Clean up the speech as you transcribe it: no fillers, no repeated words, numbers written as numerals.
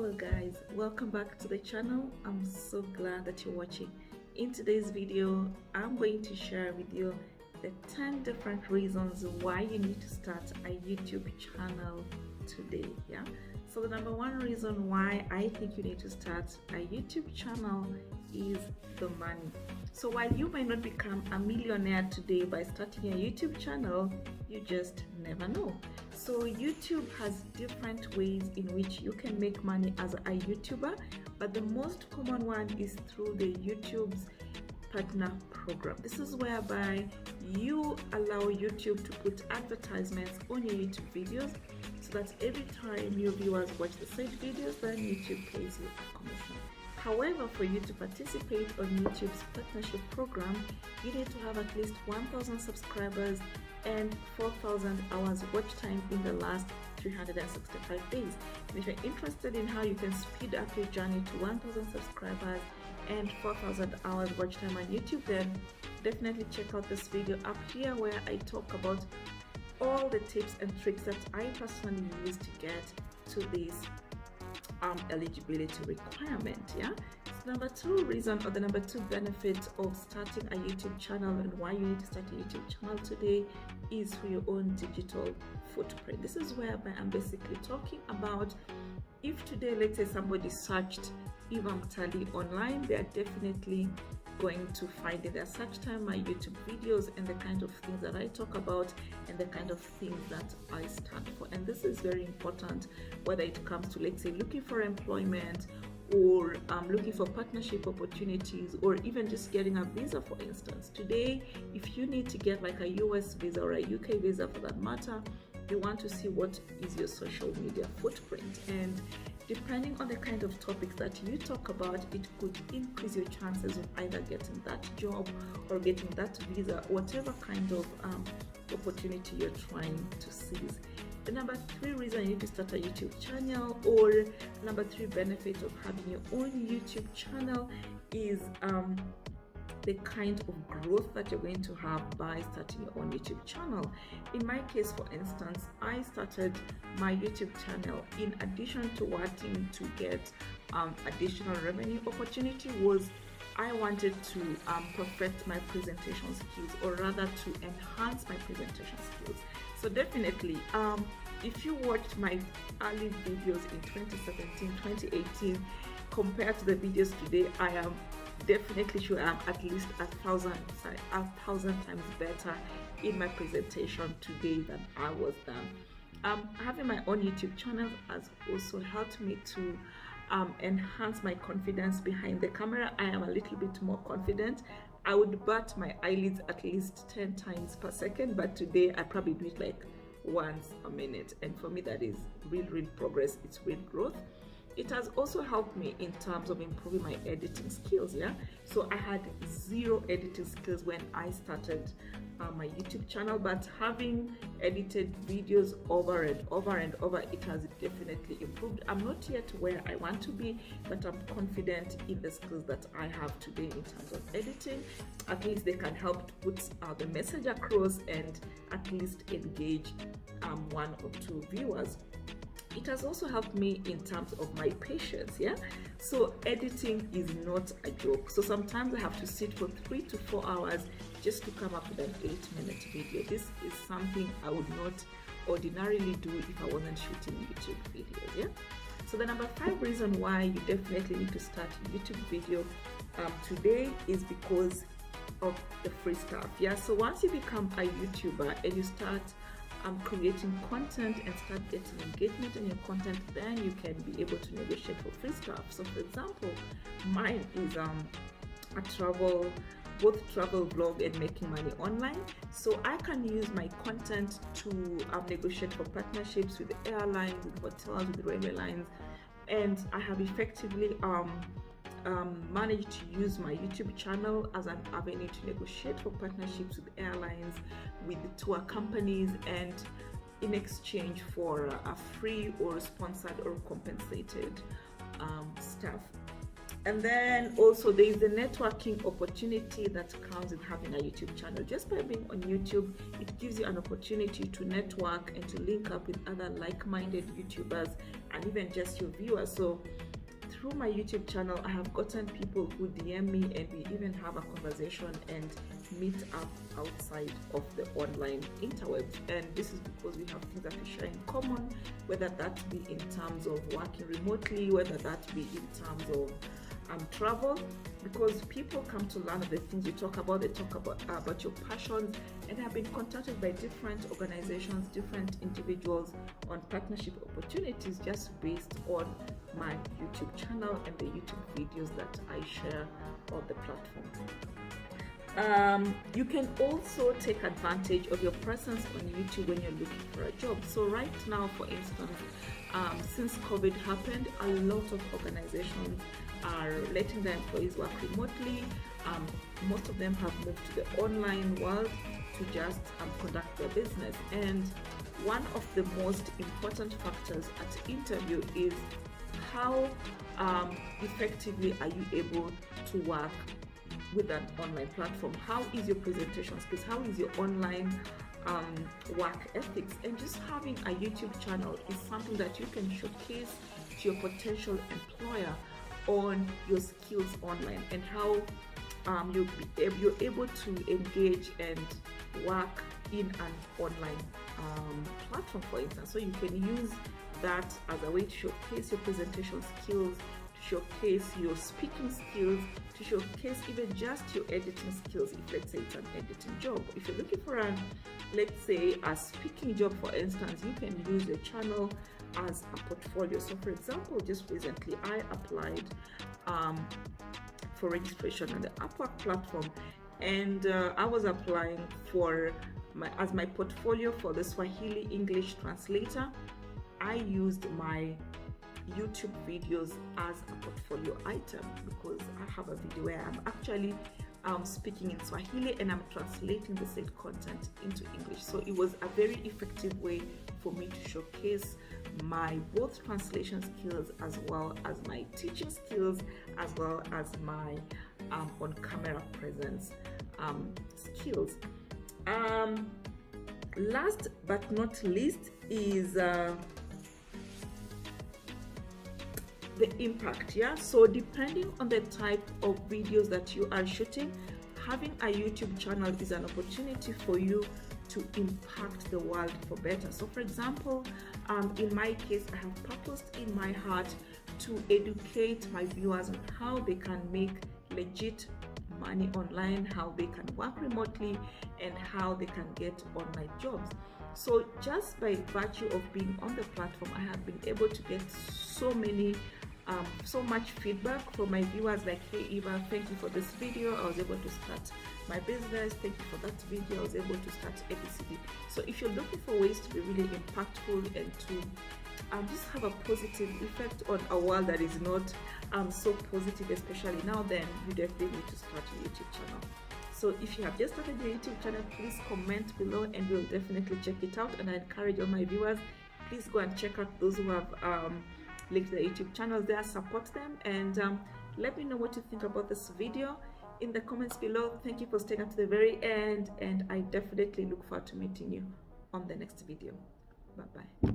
Hello guys, welcome back to the channel. I'm so glad that you're watching. In today's video, I'm going to share with you the 10 different reasons why you need to start a YouTube channel today. So the number one reason why I think you need to start a YouTube channel is the money. So while you might not become a millionaire today by starting a YouTube channel, you just never know. So YouTube has different ways in which you can make money as a YouTuber, but the most common one is through the YouTube's partner program. This is whereby you allow YouTube to put advertisements on your YouTube videos so that every time your viewers watch the said videos, then YouTube pays you a commission. However, for you to participate on YouTube's partnership program, you need to have at least 1,000 subscribers and 4,000 hours watch time in the last 365 days. And if you're interested in how you can speed up your journey to 1,000 subscribers and 4,000 hours watch time on YouTube, then definitely check out this video up here where I talk about all the tips and tricks that I personally use to get to this eligibility requirement. So number two reason, or the number two benefit of starting a YouTube channel and why you need to start a YouTube channel today is for your own digital footprint. This is whereby I'm basically talking about, if today, let's say somebody searched Eva Mtali online, they are definitely going to find in their search time my YouTube videos and the kind of things that I talk about and the kind of things that I stand for. And this is very important, whether it comes to, let's say, looking for employment or looking for partnership opportunities, or even just getting a visa, for instance. Today, if you need to get like a US visa or a UK visa for that matter, you want to see what is your social media footprint. And depending on the kind of topics that you talk about, it could increase your chances of either getting that job or getting that visa, whatever kind of opportunity you're trying to seize. The number three reason you need to start a YouTube channel, or number three benefit of having your own YouTube channel, is the kind of growth that you're going to have by starting your own YouTube channel. In my case, for instance, I started my YouTube channel in addition to wanting to get additional revenue opportunity. Was I wanted to perfect my presentation skills, or rather to enhance my presentation skills. So definitely, if you watched my early videos in 2017, 2018, compared to the videos today, I am definitely sure I'm at least a thousand times better in my presentation today than I was then. Having my own YouTube channel has also helped me to enhance my confidence behind the camera. I am a little bit more confident. I would bat my eyelids at least 10 times per second, but today I probably do it like once a minute. And for me, that is real progress. It's real growth. It has also helped me in terms of improving my editing skills. So I had zero editing skills when I started my YouTube channel, but having edited videos over and over, it has definitely improved. I'm not yet where I want to be, but I'm confident in the skills that I have today in terms of editing. At least they can help to put the message across and at least engage one or two viewers. It has also helped me in terms of my patience. So editing is not a joke. So sometimes I have to sit for 3 to 4 hours just to come up with an 8-minute video. This is something I would not ordinarily do if I wasn't shooting YouTube videos. So the number 5 reason why you definitely need to start a YouTube video today is because of the free stuff. So once you become a YouTuber and you start creating content and start getting engagement on your content, then you can be able to negotiate for free stuff. So for example, mine is both travel vlog and making money online. So I can use my content to negotiate for partnerships with airlines, with hotels, with railway lines, and I have effectively managed to use my YouTube channel as an avenue to negotiate for partnerships with airlines, with tour companies, and in exchange for a free or sponsored or compensated stuff. And then also there is the networking opportunity that comes with having a YouTube channel. Just by being on YouTube, it gives you an opportunity to network and to link up with other like-minded YouTubers and even just your viewers. So through my YouTube channel, I have gotten people who DM me and we even have a conversation and meet up outside of the online interwebs. And this is because we have things that we share in common, whether that be in terms of working remotely, whether that be in terms of travel, because people come to learn of the things you talk about. They talk about your passions, and have been contacted by different organizations, different individuals on partnership opportunities just based on my YouTube channel and the YouTube videos that I share on the platform. You can also take advantage of your presence on YouTube when you're looking for a job. So right now, for instance, since COVID happened, a lot of organizations are letting their employees work remotely. Most of them have moved to the online world to just conduct their business. And one of the most important factors at interview is how effectively are you able to work with an online platform? How is your presentation skills? How is your online work ethics? And just having a YouTube channel is something that you can showcase to your potential employer on your skills online, and how you're able to engage and work in an online platform, for instance. So you can use that as a way to showcase your presentation skills, to showcase your speaking skills, to showcase even just your editing skills. If let's say it's an editing job, if you're looking for let's say a speaking job, for instance, you can use your channel as a portfolio. So for example, just recently I applied for registration on the Upwork platform, and I was applying for as my portfolio for the Swahili English translator. I used my YouTube videos as a portfolio item because I have a video where I'm actually speaking in Swahili and I'm translating the said content into English. So it was a very effective way for me to showcase my both translation skills as well as my teaching skills, as well as my on-camera presence skills. Last but not least is the impact. So depending on the type of videos that you are shooting, having a YouTube channel is an opportunity for you to impact the world for better. So for example, in my case, I have purposed in my heart to educate my viewers on how they can make legit money online, how they can work remotely, and how they can get online jobs. So just by virtue of being on the platform, I have been able to get so much feedback from my viewers, like, hey Eva, thank you for this video, I was able to start my business, thank you for that video, I was able to start ABCD. So if you're looking for ways to be really impactful and to just have a positive effect on a world that is not so positive, especially now, then you definitely need to start a YouTube channel. So if you have just started your YouTube channel, please comment below and we'll definitely check it out. And I encourage all my viewers, please go and check out those who have linked their YouTube channels there, support them, and let me know what you think about this video in the comments below. Thank you for staying up to the very end, and I definitely look forward to meeting you on the next video. Bye bye.